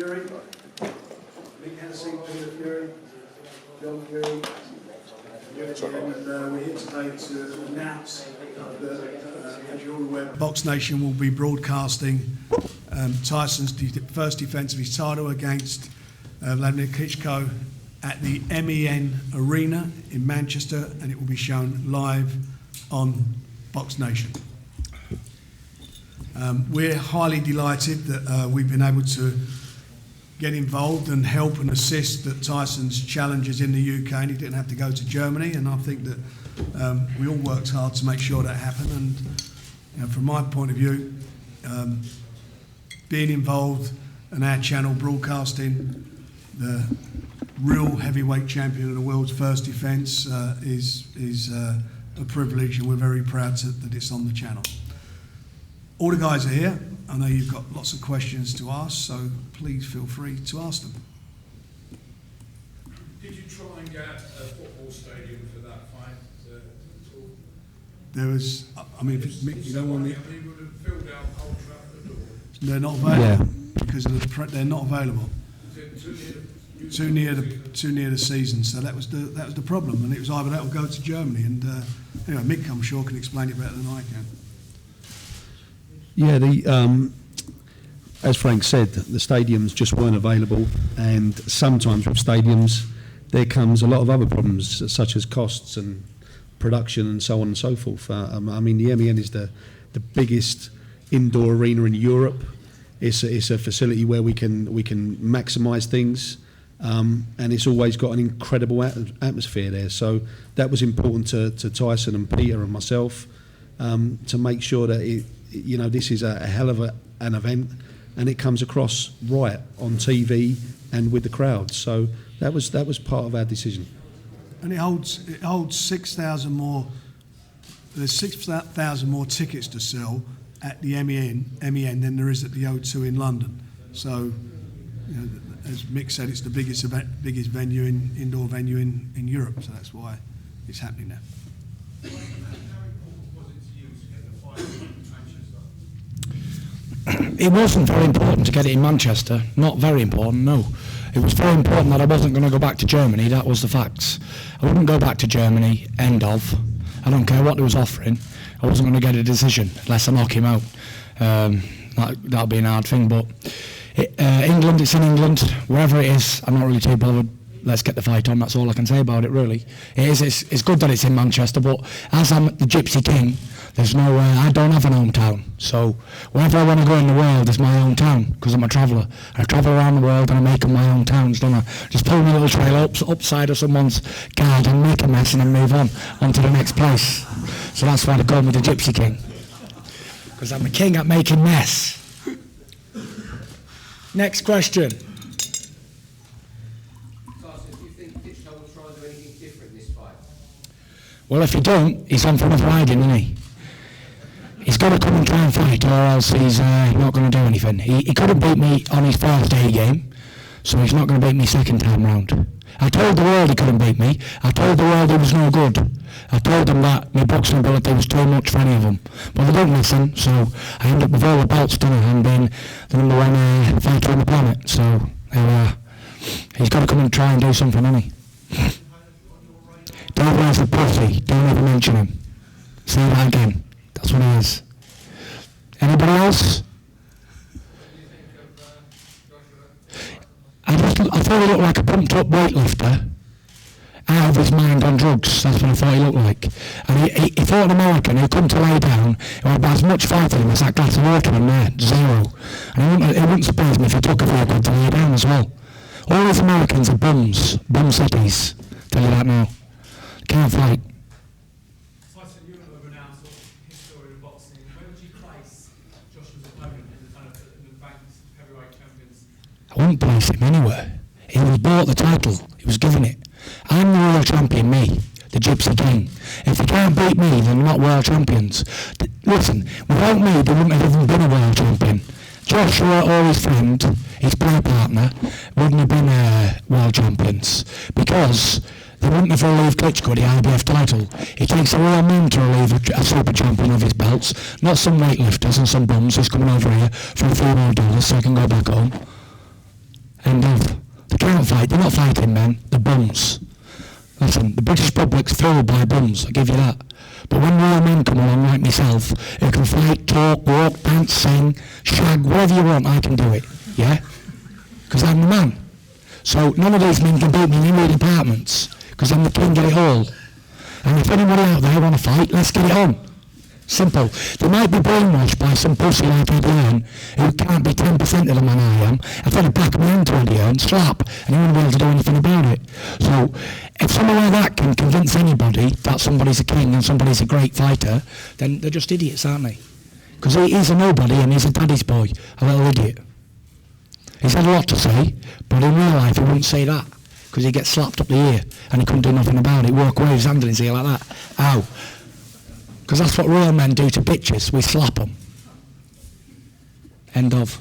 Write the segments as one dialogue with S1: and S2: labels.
S1: Fury, Nick Hennessy, Peter Fury, John Fury. And we're here today to announce that, as you're all aware, Box Nation will be broadcasting Tyson's first defence of his title against Vladimir Klitschko at the MEN Arena in Manchester, and it will be shown live on Box Nation. We're highly delighted that we've been able to get involved and help and assist that Tyson's challenges in the UK, and he didn't have to go to Germany, and I think that we all worked hard to make sure that happened. And from my point of view, being involved in our channel broadcasting the real heavyweight champion of the world's first defence is a privilege, and we're very proud that it's on the channel. All the guys are here. I know you've got lots of questions to ask, so please feel free to ask them.
S2: Did you try and get a football stadium for that fight at all?
S1: There was, I mean, you don't want the...
S2: You would have filled out Old Trafford or...
S1: They're not available because of they're not available. Too near the season, so that was the problem, and it was either that or go to Germany. And anyway, Mick, I'm sure, can explain it better than I can.
S3: Yeah, as Frank said, the stadiums just weren't available, and sometimes with stadiums there comes a lot of other problems such as costs and production and so on and so forth. I mean, the MEN is the biggest indoor arena in Europe. It's a facility where we can maximise things, and it's always got an incredible atmosphere there. So that was important to Tyson and Peter and myself to make sure that this is a hell of an event, and it comes across right on TV and with the crowd. So that was part of our decision.
S1: And it holds 6,000 more. There's 6,000 more tickets to sell at the MEN than there is at the O2 in London. So, as Mick said, it's the biggest venue indoor venue in Europe. So that's why it's happening now.
S4: It wasn't very important to get it in Manchester. Not very important, no. It was very important that I wasn't going to go back to Germany. That was the facts. I wouldn't go back to Germany, end of. I don't care what they was offering. I wasn't going to get a decision unless I knock him out. That'll be an hard thing, but England, it's in England. Wherever it is, I'm not really too bothered. Let's get the fight on. That's all I can say about it, really. It's good that it's in Manchester, but as I'm the Gypsy King, there's no I don't have an hometown. So wherever I want to go in the world is my hometown, because I'm a traveller. I travel around the world and I make them my own towns, don't I? Just pull my little trail upside of someone's garden, make a mess, and then move on to the next place. So that's why they call me the Gypsy King, because I'm a king at making mess. Next question. Well, if he don't, he's on for another riding, isn't he? He's got to come and try and fight, or else he's not going to do anything. He couldn't beat me on his first day game, so he's not going to beat me second time round. I told the world he couldn't beat me. I told the world he was no good. I told them that my boxing ability was too much for any of them. But they didn't listen, so I ended up with all the belts done and being the number one fighter on the planet. So there we are. He's got to come and try and do something, hasn't he? Don't raise the pussy, don't ever mention him. Say that again. That's what it is. Anybody else? I thought he looked like a pumped up weightlifter out of his mind on drugs. That's what I thought he looked like. And he fought an American who come to lay down. It was about as much fight in him as that glass of water in there, zero. And it wouldn't surprise me if he took a few good to lay down as well. All these Americans are bums, bum cities. Tell you that now. Can't fight.
S5: Tyson, you have a renowned sort of history of boxing. Where would you place Joshua's opponent in the ranked heavyweight champions?
S4: I wouldn't place him anywhere. He was bought the title. He was given it. I'm the world champion, me, the Gypsy King. If they can't beat me, then they're not world champions. Listen, without me, they wouldn't have even been a world champion. Joshua or his friend, his play partner, wouldn't have been world champions, because they wouldn't have relieved Klitschko the IBF title. It takes a real man to relieve a super champion of his belts, not some weightlifters and some bums who's coming over here for a few more dollars so he can go back home. End of. They can't fight. They're not fighting men. They're bums. Listen, the British public's fueled by bums, I give you that. But when real men come along like myself, who can fight, talk, walk, dance, sing, shag, whatever you want, I can do it. Yeah? Because I'm the man. So none of these men can beat me in any departments, because I'm the king of it all. And if anybody out there want to fight, let's get it on. Simple. They might be brainwashed by some pussy like Eddie Hearn, who can't be 10% of the man I am. I've had a back of my hand to Eddie Hearn, slap, and he won't be able to do anything about it. So, if someone like that can convince anybody that somebody's a king and somebody's a great fighter, then they're just idiots, aren't they? Because he's a nobody and he's a daddy's boy, a little idiot. He's had a lot to say, but in real life he wouldn't say that, because he gets slapped up the ear and he couldn't do nothing about it, walk away with his hand in his ear like that. Ow. Because that's what real men do to bitches. We slap them. End of.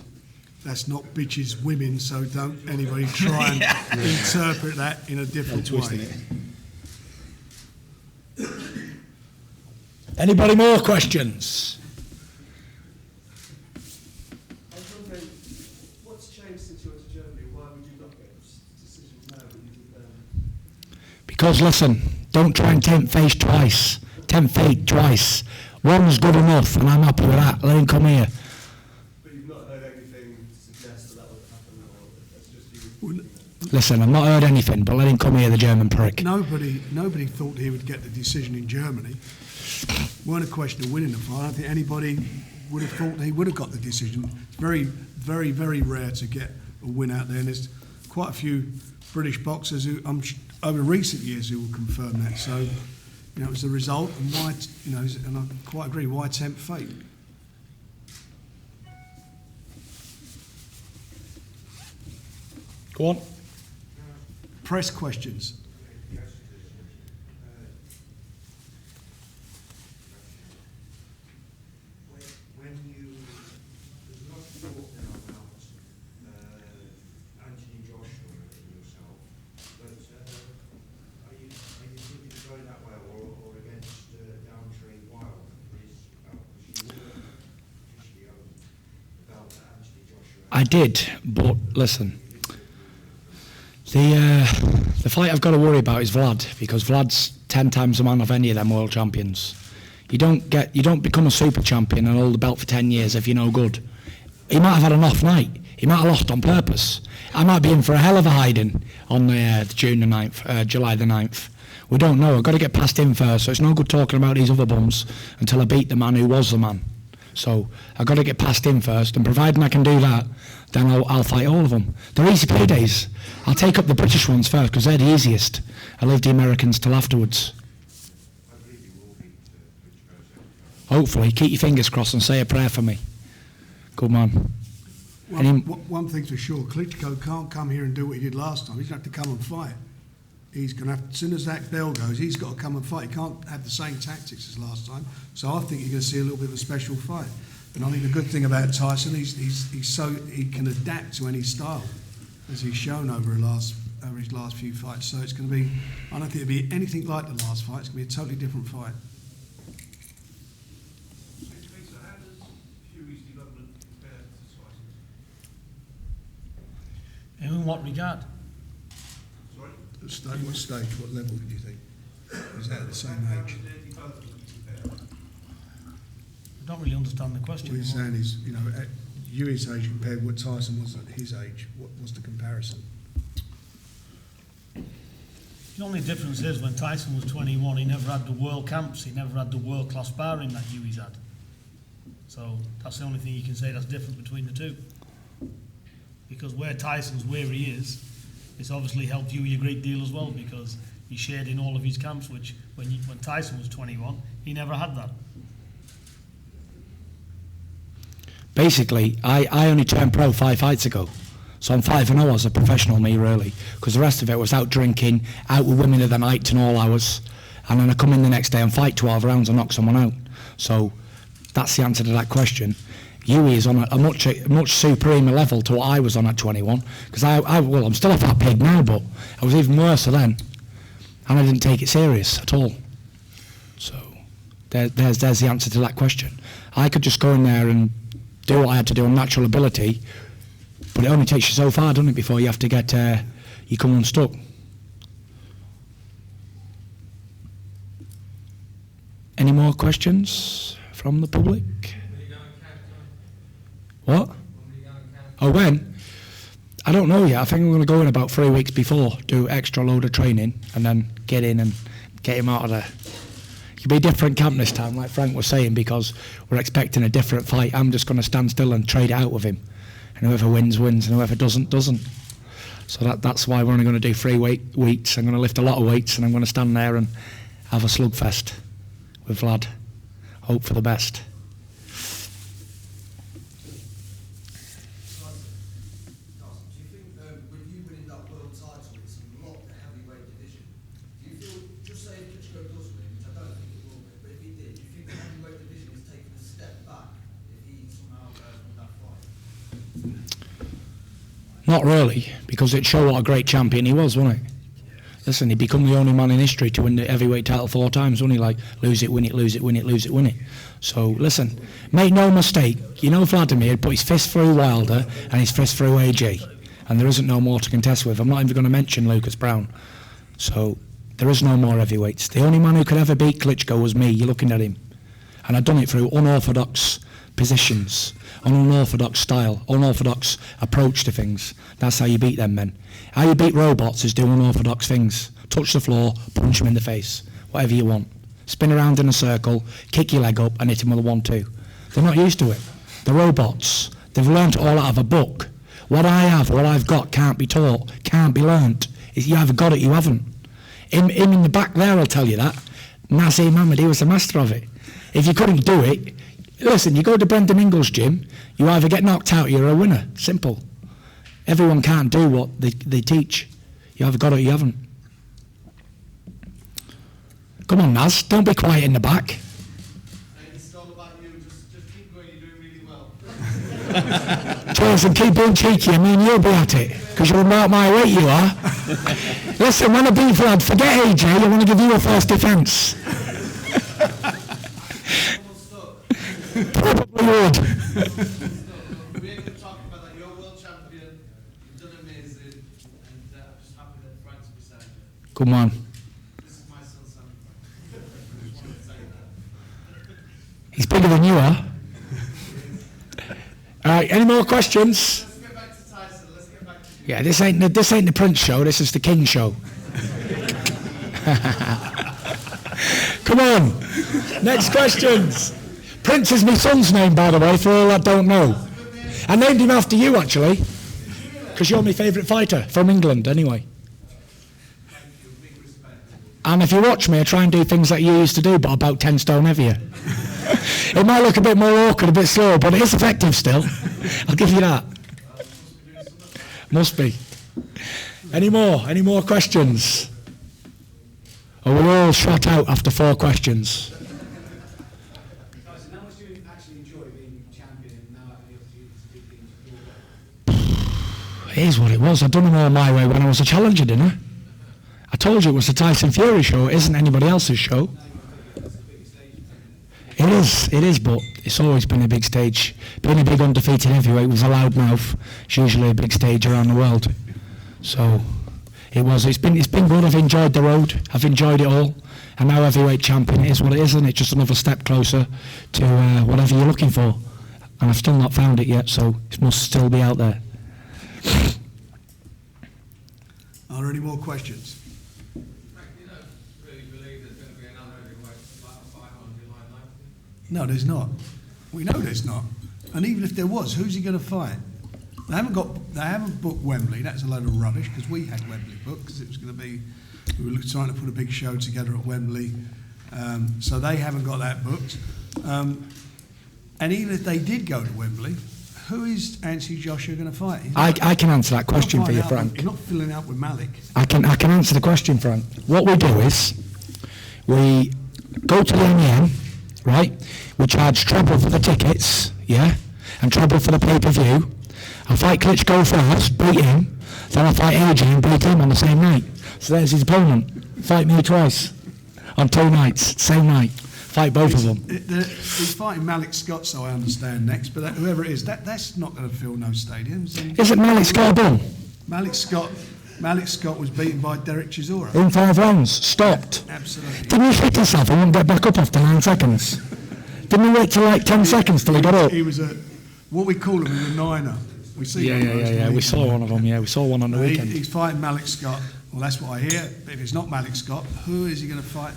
S1: That's not bitches, women, so don't anybody try and interpret that in a different way.
S4: Anybody more questions?
S6: I was wondering, what's changed since you went to Germany? Why would you not get this decision now when you did then?
S4: Because listen, don't try and tempt fate twice. Tempt fate twice. One's good enough, and I'm happy with that. Let him come here.
S6: But you've not heard anything to suggest that would happen, or that's just you?
S4: Listen, I've not heard anything, but let him come here, the German prick.
S1: Nobody thought he would get the decision in Germany. Weren't a question of winning the fight. I don't think anybody would have thought he would have got the decision. It's very, very, very rare to get a win out there, and there's quite a few British boxers who, over recent years, who will confirm that. So, you know, it was the result, and why, you know, and I quite agree. Why tempt fate?
S4: Go on.
S1: Press questions.
S7: When you, there's a lot of talk now about Anthony Joshua and yourself, but are you thinking of going that way or against Downtree Wild? Because you were officially owned the belt that Anthony Joshua.
S4: I did, but listen. The fight I've got to worry about is Vlad, because Vlad's 10 times the man of any of them world champions. You don't become a super champion and hold the belt for 10 years if you're no good. He might have had an off night. He might have lost on purpose. I might be in for a hell of a hiding on the July the 9th. We don't know. I've got to get past him first, so it's no good talking about these other bums until I beat the man who was the man. So I've got to get past him first, and providing I can do that, then I'll fight all of them. They're easy paydays. I'll take up the British ones first, because they're the easiest. I'll leave the Americans till afterwards.
S7: I believe you will beat Klitschko.
S4: Hopefully. Keep your fingers crossed and say a prayer for me. Good man.
S1: One thing's for sure, Klitschko can't come here and do what he did last time. He's going to have to come and fight. He's going to have, as soon as that bell goes, he's got to come and fight. He can't have the same tactics as last time. So I think you're going to see a little bit of a special fight. And I think the good thing about Tyson, he's so he can adapt to any style, as he's shown over his last few fights. So it's going to be, I don't think it'll be anything like the last fight. It's going to be a totally different fight.
S2: So how does Fury's development compare to Tyson's?
S8: In what regard?
S2: Sorry?
S1: What stage, what level do you think? Is that at the same
S2: How
S1: age?
S2: does their development compare?
S8: I don't really understand the question.
S1: What he's saying is, you know, at Yui's age compared to what Tyson was at his age, what was the comparison?
S8: The only difference is when Tyson was 21, he never had the world camps, he never had the world-class sparring that Huey's had. So that's the only thing you can say that's different between the two. Because where Tyson's where he is, it's obviously helped Huey a great deal as well, because he shared in all of his camps, which when Tyson was 21, he never had that.
S4: Basically, I only turned pro 5 fights ago. So I'm 5-0 as a professional, me, really. Because the rest of it was out drinking, out with women of the night and all hours. And then I come in the next day and fight 12 rounds and knock someone out. So that's the answer to that question. Huey is on a much supremer level to what I was on at 21. Because I'm still a fat pig now, but I was even worse then. And I didn't take it serious at all. So there's the answer to that question. I could just go in there and do what I had to do on natural ability, But it only takes you so far, doesn't it, before you have to get, you come unstuck. Any more questions from the public? What? Oh, when? I don't know yet. I think I'm going to go in about 3 weeks before, do extra load of training, and then get in and get him out of there. It'll be a different camp this time, like Frank was saying, because we're expecting a different fight. I'm just going to stand still and trade it out with him. And whoever wins, wins, and whoever doesn't, doesn't. So that's why we're only going to do 3 weights. I'm going to lift a lot of weights, and I'm going to stand there and have a slugfest with Vlad. Hope for the best.
S6: Do you think with you winning that world title, it's unlocked the heavyweight division? Do you feel, just say if Klitschko does win, which I don't think it will be, but if he did, do you think the heavyweight division is taking a step back if he somehow won that fight?
S4: Not really, because it showed what a great champion he was, wasn't it? Listen, he'd become the only man in history to win the heavyweight title 4 times, wasn't he? Like, lose it, win it, lose it, win it, lose it, win it. So, listen, make no mistake, you know Vladimir had put his fist through Wilder and his fist through AJ, and there isn't no more to contest with. I'm not even going to mention Lucas Brown. So, there is no more heavyweights. The only man who could ever beat Klitschko was me. You're looking at him. And I've done it through unorthodox positions, an unorthodox style, unorthodox approach to things. That's how you beat them men. How you beat robots is do unorthodox things. Touch the floor, punch them in the face, whatever you want. Spin around in a circle, kick your leg up and hit him with a 1-2. They're not used to it. The robots, they've learnt it all out of a book. What I have, what I've got can't be taught, can't be learnt. You either got it, you haven't. Him in the back there will tell you that. Nazim Ahmed, he was the master of it. If you couldn't do it, listen, you go to Brendan Ingles' gym, you either get knocked out or you're a winner. Simple. Everyone can't do what they teach. You either got it or you haven't. Come on, Naz, don't be quiet in the back.
S6: It's all about you, just keep going, you're doing really well.
S4: Cheers, and keep being cheeky, and me and you'll be at it, because you're about my weight, you are. Listen, when I beat Vlad, forget AJ, I want to give you a first defence. Probably would.
S6: We're going to talk about that. You're a world champion, you've done amazing, and I'm just happy that Frank's beside you.
S4: Good man.
S6: This is my son, Sam. I just wanted to say that.
S4: He's bigger than you are. All right, any more questions?
S6: Let's get back to Tyson, let's get back to you.
S4: Yeah, this ain't the Prince show, this is the King show. Come on, next questions. Prince is my son's name, by the way, for all that don't know. I named him after you, actually, because you're my favourite fighter, from England, anyway. And if you watch me, I try and do things that you used to do, but about 10 stone heavier. It might look a bit more awkward, a bit slow, but it is effective still. I'll give you that. Must be. Any more questions? Or we're all shot out after 4 questions.
S6: Tyson, how much do you actually enjoy being champion and now having the opportunity to do things your way?
S4: It is what it was. I've done them all my way when I was a challenger, didn't I? I told you it was the Tyson Fury show. It isn't anybody else's show. It is, but it's always been a big stage. Being a big undefeated heavyweight was a loud mouth. It's usually a big stage around the world. So it was. It's been good. I've enjoyed the road. I've enjoyed it all. And now heavyweight champion, it is what it is, isn't it? Just another step closer to whatever you're looking for. And I've still not found it yet, so it must still be out there.
S1: Are there any more questions?
S2: Frank, you don't really believe there's going to be another heavyweight fight on July 9th?
S1: No, there's not. We know there's not. And even if there was, who's he going to fight? They haven't booked Wembley. That's a load of rubbish because we had Wembley booked because it was going to be, we were trying to put a big show together at Wembley. So they haven't got that booked. And even if they did go to Wembley, who is Anthony Joshua going to fight?
S4: I can answer that question for you, Frank.
S1: You're not filling out with Malik.
S4: I can answer the question, Frank. What we do is we go to the MEN, right? We charge treble for the tickets, yeah, and treble for the pay-per-view. I fight Klitschko first, beat him, then I fight AJ and beat him on the same night. So there's his opponent. Fight me twice on 2 nights, same night. Fight both of them.
S1: He's fighting Malik Scott, so I understand next. But whoever it is, that's not going to fill no stadiums. And
S4: Is it Malik Scott done?
S1: Malik Scott was beaten by Derek Chisora.
S4: In 5 rounds, stopped.
S1: Absolutely.
S4: Didn't he hit himself and wouldn't get back up after 9 seconds? Didn't he wait till like 10 seconds till he got up?
S1: He was what we call him, a niner. We see one of those,
S4: Yeah. We saw one of them. Yeah, we saw one on the weekend.
S1: He's fighting Malik Scott. Well, that's what I hear. But if it's not Malik Scott, who is he going to fight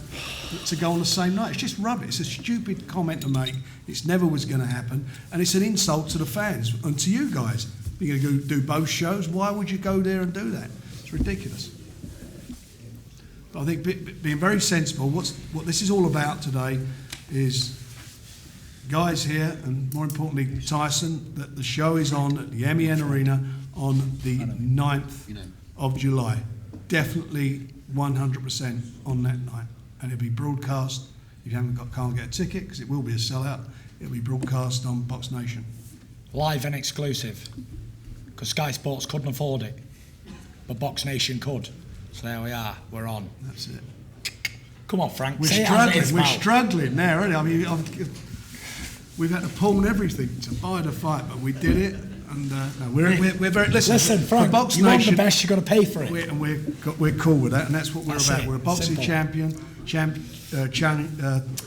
S1: to go on the same night? It's just rubbish. It's a stupid comment to make. It never was going to happen. And it's an insult to the fans and to you guys. You're going to go do both shows. Why would you go there and do that? It's ridiculous. But I think being very sensible, what this is all about today is guys here, and more importantly Tyson, that the show is on at the MEN Arena on the 9th of July. Definitely 100% on that night. And it'll be broadcast. If you can't get a ticket, because it will be a sellout, it'll be broadcast on Box Nation.
S4: Live and exclusive. Because Sky Sports couldn't afford it. But Box Nation could. So there we are. We're on.
S1: That's it.
S4: Come on, Frank.
S1: We're
S4: say it as it
S1: struggling.
S4: is,
S1: We're
S4: Mal.
S1: struggling now, aren't we? I mean, we've had to pawn everything to buy the fight, but we did it. And no, we're very
S4: Listen, Frank,
S1: for Box
S4: you want
S1: Nation,
S4: the best, you've got to pay for it.
S1: we're cool with that, and that's what we're
S4: That's
S1: about.
S4: it.
S1: We're a boxing
S4: Simple.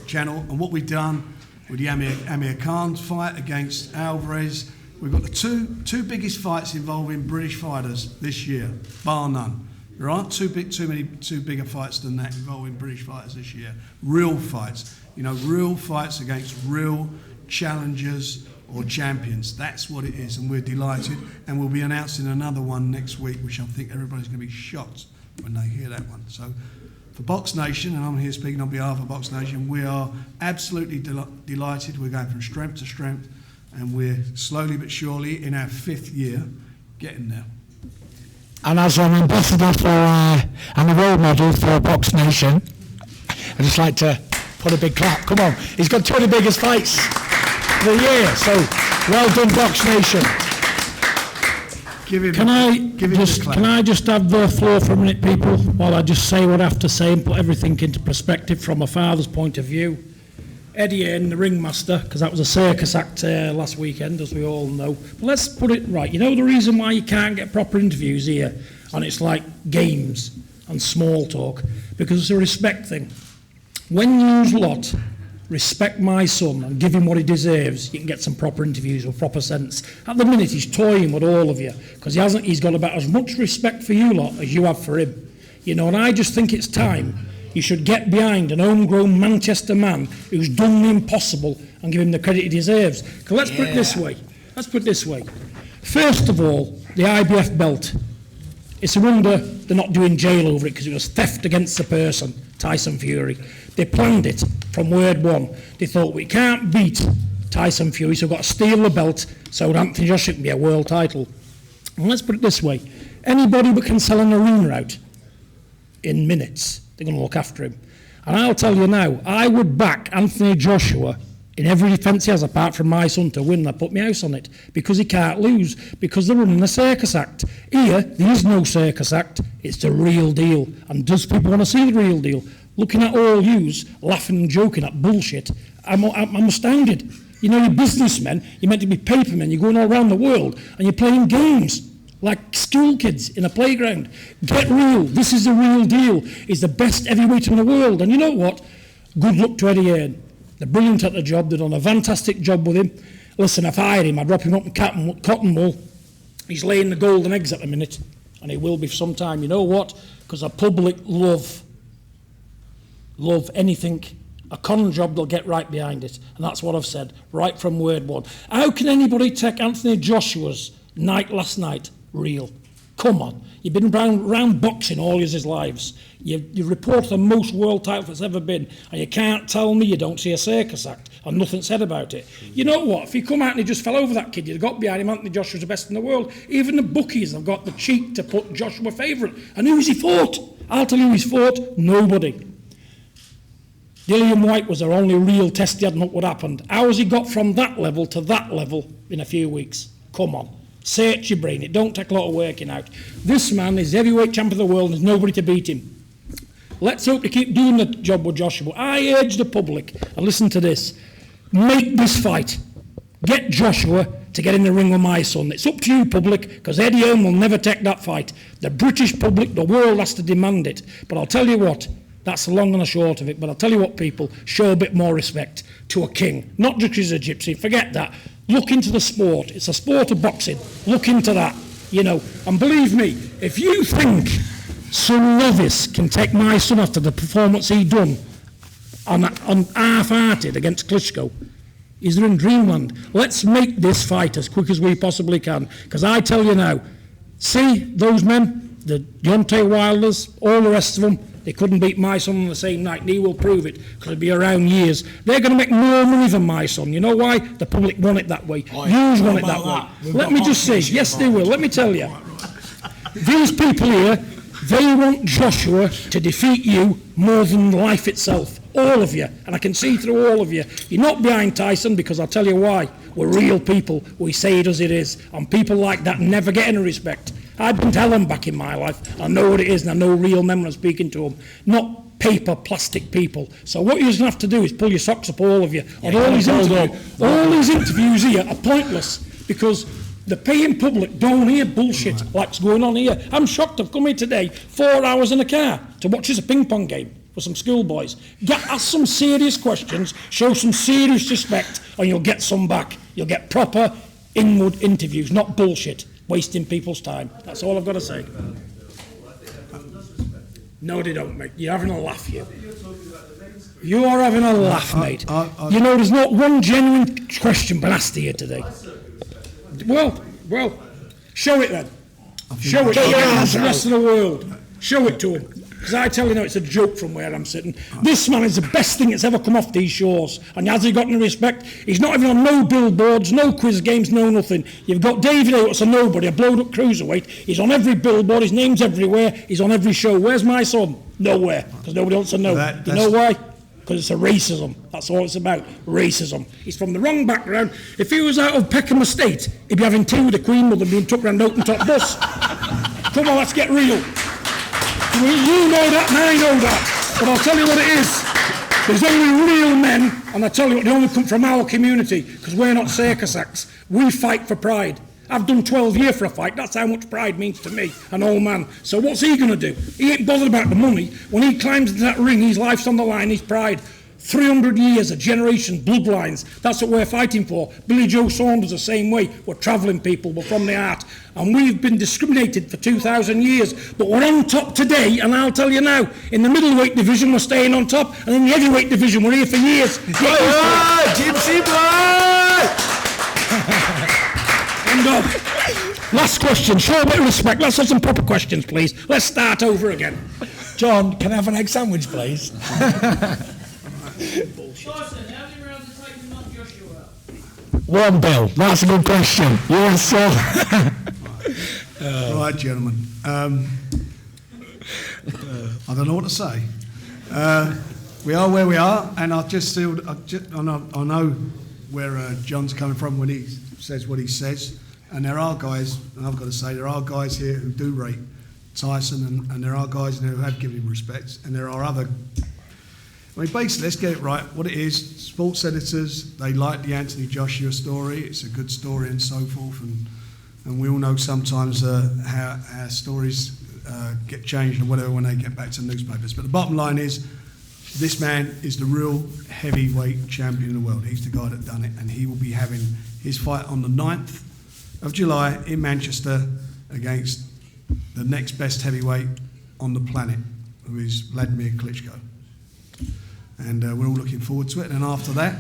S1: channel, and what we've done with the Amir Khan fight against Alvarez, we've got the two biggest fights involving British fighters this year, bar none. There aren't two bigger fights than that involving British fighters this year. Real fights, real fights against real challengers or champions. That's what it is, and we're delighted. And we'll be announcing another one next week, which I think everybody's going to be shocked when they hear that one. So for Box Nation, and I'm here speaking on behalf of Box Nation, we are absolutely delighted. We're going from strength to strength, and we're slowly but surely in our 5th year getting there.
S4: And as an ambassador for and a role model for Box Nation, I'd just like to put a big clap. Come on, he's got 2 of the biggest fights of the year, so well done, Box Nation.
S8: Can I just have the floor for a minute, people, while I just say what I have to say and put everything into perspective from a father's point of view? Eddie Hearn, the ringmaster, because that was a circus act last weekend, as we all know. But let's put it right. You know the reason why you can't get proper interviews here, and it's like games and small talk, because it's a respect thing. When you lot respect my son and give him what he deserves, you can get some proper interviews with proper sense. At the minute, he's toying with all of you, because he's got about as much respect for you lot as you have for him. And I just think it's time you should get behind an homegrown Manchester man who's done the impossible and give him the credit he deserves. Because let's put it this way. First of all, the IBF belt. It's a wonder they're not doing jail over it, because it was theft against the person, Tyson Fury. They planned it from word one. They thought, we can't beat Tyson Fury, so we've got to steal the belt so Anthony Joshua can be a world title. And let's put it this way. Anybody that can sell an arena out in minutes, they're going to look after him. And I'll tell you now, I would back Anthony Joshua in every defence he has, apart from my son, to win. I put my house on it, because he can't lose, because they're running a circus act. Here, there is no circus act. It's the real deal. And does people want to see the real deal? Looking at all yous laughing and joking at bullshit, I'm astounded. You're businessmen, you're meant to be papermen, you're going all around the world, and you're playing games like school kids in a playground. Get real. This is the real deal. He's the best heavyweight in the world. And you know what? Good luck to Eddie Hearn. They're brilliant at the job. They've done a fantastic job with him. Listen, if I had him, I'd drop him up in cotton wool. He's laying the golden eggs at the minute, and he will be for some time. You know what? Because the public love anything. A con job, they'll get right behind it. And that's what I've said, right from word one. How can anybody take Anthony Joshua's night last night real? Come on. You've been around boxing all his lives. You report the most world titles that's ever been, and you can't tell me you don't see a circus act and nothing said about it. You know what? If he come out and he just fell over that kid, you'd have got behind him. Anthony Joshua's the best in the world. Even the bookies have got the cheek to put Joshua favourite. And who's he fought? I'll tell you who he's fought. Nobody. Dillian White was their only real test he had, and look what happened. How has he got from that level to that level in a few weeks? Come on. Search your brain. It don't take a lot of working out. This man is heavyweight champion of the world, and there's nobody to beat him.
S9: Let's hope they keep doing the job with Joshua. I urge the public, and listen to this, make this fight. Get Joshua to get in the ring with my son. It's up to you, public, because Eddie Hearn will never take that fight. The British public, the world has to demand it. But I'll tell you what, that's the long and the short of it. But I'll tell you what, people, show a bit more respect to a king. Not just as a gypsy, forget that. Look into the sport. It's a sport of boxing. Look into that, you know. And believe me, if you think some novice can take my son after the performance he done on half-hearted against Klitschko, he's in dreamland. Let's make this fight as quick as we possibly can. Because I tell you now, see those men, the Deontay Wilders, all the rest of them, they couldn't beat my son on the same night, and he will prove it, because it'll be around years. They're going to make more money than my son. You know why? The public want it that way. Yous want it that way. Let me just say, yes they will, let me tell you. These people here, they want Joshua to defeat you more than life itself. All of you. And I can see through all of you. You're not behind Tyson, because I'll tell you why. We're real people. We say it as it is. And people like that never get any respect. I've been to Helen back in my life. I know what it is, and I know real men when I'm speaking to them. Not paper, plastic people. So what you're going to have to do is pull your socks up, all of you. And all these interviews here are pointless, because the paying public don't hear bullshit like's going on here. I'm shocked. I've come here today 4 hours in a car to watch this a ping pong game for some schoolboys. Ask some serious questions, show some serious respect, and you'll get some back. You'll get proper inward interviews, not bullshit, wasting people's time. That's all I've got to say. No, they don't, mate. You're having a laugh, you. You are having a laugh, mate. You know, there's not one genuine question been asked here today. Well, show it then. Show it to the rest of the world. Show it to them. Because I tell you now, it's a joke from where I'm sitting. This man is the best thing that's ever come off these shores. And has he got any respect? He's not even on no billboards, no quiz games, no nothing. You've got David Haywood's a nobody, a blowed up cruiserweight. He's on every billboard, his name's everywhere, he's on every show. Where's my son? Nowhere, because nobody wants to know. You know why? Because it's a racism. That's all it's about, racism. He's from the wrong background. If he was out of Peckham Estate, he'd be having tea with the Queen Mother and being took round open top bus. Come on, let's get real. You know that and I know that, but I'll tell you what it is. There's only real men, and I tell you what, they only come from our community, because we're not circus acts. We fight for pride. I've done 12 years for a fight. That's how much pride means to me, an old man. So what's he going to do? He ain't bothered about the money. When he climbs into that ring, his life's on the line, his pride. 300 years, a generation, bloodlines. That's what we're fighting for. Billy Joe Saunders the same way. We're travelling people, we're from the heart. And we've been discriminated for 2,000 years. But we're on top today, and I'll tell you now, in the middleweight division, we're staying on top. And in the heavyweight division, we're here for years.
S10: Gypsy boy!
S9: And last question, show a bit of respect. Let's have some proper questions, please. Let's start over again.
S10: John, can I have an egg sandwich, please?
S2: Tyson, how many rounds has it taken to knock Joshua out?
S4: One, Bill. That's a good question. Yes, sir.
S1: Right, gentlemen. I don't know what to say. We are where we are, and I know where John's coming from when he says what he says. And there are guys, and I've got to say, there are guys here who do rate Tyson, and there are guys who have given him respect, and there are other. I mean, basically, let's get it right. What it is, sports editors, they like the Anthony Joshua story. It's a good story and so forth. And we all know sometimes how stories get changed or whatever when they get back to the newspapers. But the bottom line is, this man is the real heavyweight champion in the world. He's the guy that done it. And he will be having his fight on the 9th of July in Manchester against the next best heavyweight on the planet, who is Vladimir Klitschko. And we're all looking forward to it. And after that,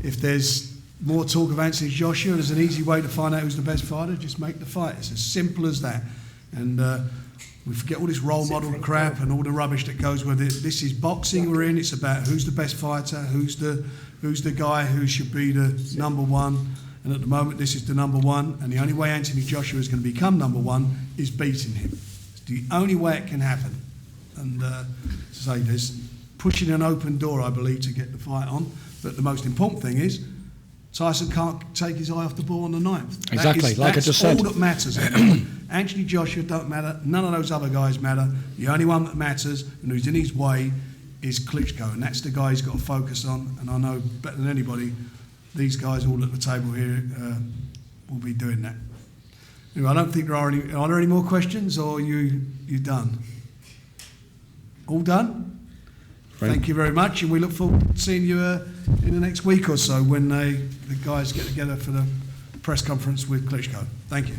S1: if there's more talk of Anthony Joshua, there's an easy way to find out who's the best fighter, just make the fight. It's as simple as that. And we forget all this role model crap and all the rubbish that goes with it. This is boxing we're in. It's about who's the best fighter, who's the guy who should be the number one. And at the moment, this is the number one. And the only way Anthony Joshua is going to become number one is beating him. It's the only way it can happen. And so there's pushing an open door, I believe, to get the fight on. But the most important thing is Tyson can't take his eye off the ball on the 9th.
S4: Exactly, like I just said.
S1: That's all that matters. Anthony Joshua don't matter. None of those other guys matter. The only one that matters and who's in his way is Klitschko, and that's the guy he's got to focus on. And I know better than anybody, these guys all at the table here will be doing that. Anyway, I don't think there are any. Are there any more questions, or are you done? All done? Thank you very much, and we look forward to seeing you in the next week or so when the guys get together for the press conference with Klitschko. Thank you.